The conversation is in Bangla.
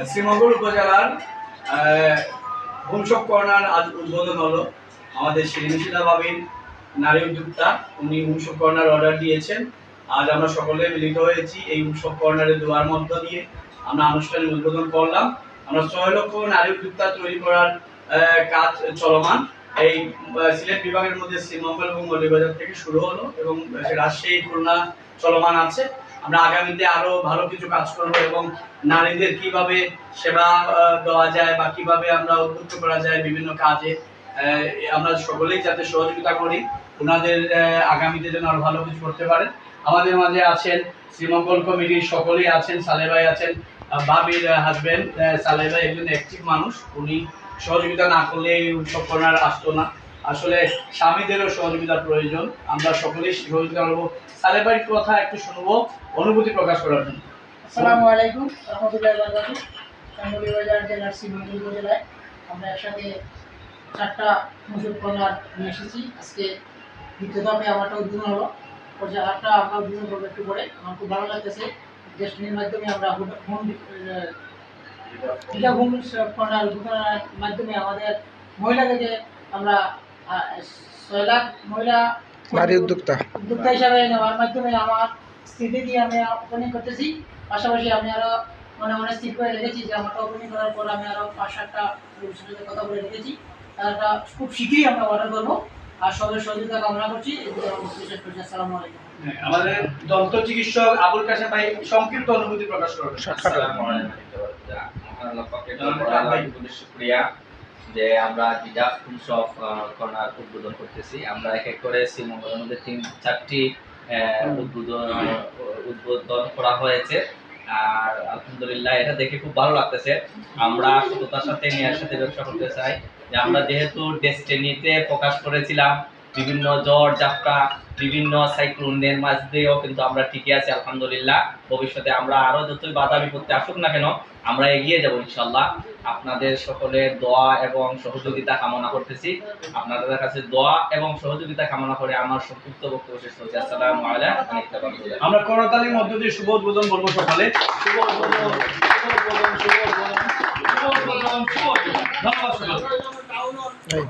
শ্রীমঙ্গল উপজেলার হোমশপ কর্নার আজ উদ্বোধন হলো। আমাদের শিরিনিশিলা ভাবির নারী উদ্যোক্তা উনি হোমশপ কর্নার অর্ডার দিয়েছেন। আজ আমরা সকলে মিলিত হয়েছি এই হোমশপ কর্নারের দোয়ার মধ্য দিয়ে আমরা আনুষ্ঠানিক উদ্বোধন করলাম। আমরা 6 লক্ষ নারী উদ্যোক্তা তৈরি করার কাজ চলমান। এই সিলেট বিভাগের মধ্যে শ্রীমঙ্গল এবং মৌলভীবাজার থেকে শুরু হলো এবং রাজশাহী, খুলনা চলমান আছে। আমরা আগামীতে আরো ভালো কিছু কাজ করব এবং নারীদের কিভাবে সেবা দেওয়া যায় বা কিভাবে আমরা উদ্বুদ্ধ করা যায় বিভিন্ন কাজে আমরা সকলেই যাতে সহযোগিতা করি, ওনাদের আগামীতে যেন আরো ভালো কিছু করতে পারেন। আমাদের মাঝে আছেন শ্রীমঙ্গল কমিটির সকলেই আছেন। সালেহ ভাই আছেন, ভাবির হাজবেন্ড। সালেহ ভাই একজন অ্যাক্টিভ মানুষ, উনি সহযোগিতা না করলে এই উৎসব করার আসতো না। আসলে স্বামীদেরও সহযোগিতার প্রয়োজন, আমরা সকলেই সহযোগিতা করবো। সালেহ ভাইয়ের কথা একটু শুনবো অনুভূতি প্রকাশ করার জন্য। আসসালামু আলাইকুম রহমতুল্লাহি ওয়া বারাকাতুহু। মৌলভীবাজার জেলার শ্রীমঙ্গল উপজেলায় আমরা একসাথে 4টা হোমশপ কর্নার নিয়ে এসেছি। আজকে দ্বিতীয় ধাপে আমারটা উদ্বোধন হলো। পর্যায়ে 8টা আমরা উদ্বোধন করবো একটু পরে। আমার খুব ভালো লাগতেছে। ডেস্টিনির মাধ্যমে আমরা হোমশপ কর্নার উদ্বোধনের মাধ্যমে আমাদের মহিলাদেরকে আমরা 6 লাখ মহিলা নারী উদ্যোক্তা হিসাবে নেওয়ার মাধ্যমে আমার স্থিতি দিয়ে আমি ওপেনিং করতেছি। পাশাপাশি আমি আরো মনে মনে স্থির করে রেখেছি যে আমারটা ওপেনিং করার পর আমি আরো 5-7টা সাথে কথা বলে রেখেছি। তারটা খুব শীঘ্রই আমরা অর্ডার করবো। আর সবের সহযোগিতা কামনা করছি। আসসালামু আলাইকুম। আমাদের দন্ত চিকিৎসক আবুল কাশেম ভাই সংক্ষিপ্ত অনুভূতি প্রকাশ করবেন। শুকরিয়া যে আমরা যেটা হোমশপ কর্নার উদ্বোধন করতেছি। আমরা এক এক করে শ্রীমঙ্গলের মধ্যে 3-4টি উদ্বোধন করা হয়েছে। আর আলহামদুলিল্লাহ এটা দেখে খুব ভালো লাগতেছে। আমরা সততার সাথে নিয়ার সাথে ব্যবসা করতে চাই। যে আমরা যেহেতু ডেস্টিনিতে প্রকাশ করেছিলাম বিভিন্ন ঝড় ঝাপটা, বিভিন্ন সাইক্লোনের মাঝ দিয়েও কিন্তু আমরা ঠিকই আছি আলহামদুলিল্লাহ। ভবিষ্যতে আমরা আরো যতই বাধা বিপত্তি আসুক না কেন আমরা এগিয়ে যাব ইনশাল্লাহ। আপনাদের সকলের দোয়া এবং সহযোগিতা কামনা করতেছি। আপনাদের কাছে দোয়া এবং সহযোগিতা কামনা করে আমার সংক্ষিপ্ত বক্তব্য শেষ করছি। আসসালামু আলাইকুম। আমরা করতালির মধ্য দিয়ে শুভ উদ্বোধন বলবো সকালে। শুভ উদ্বোধন, শুভ উদ্বোধন, শুভ উদ্বোধন, শুভ উদ্বোধন, শুভ উদ্বোধন। ধন্যবাদ।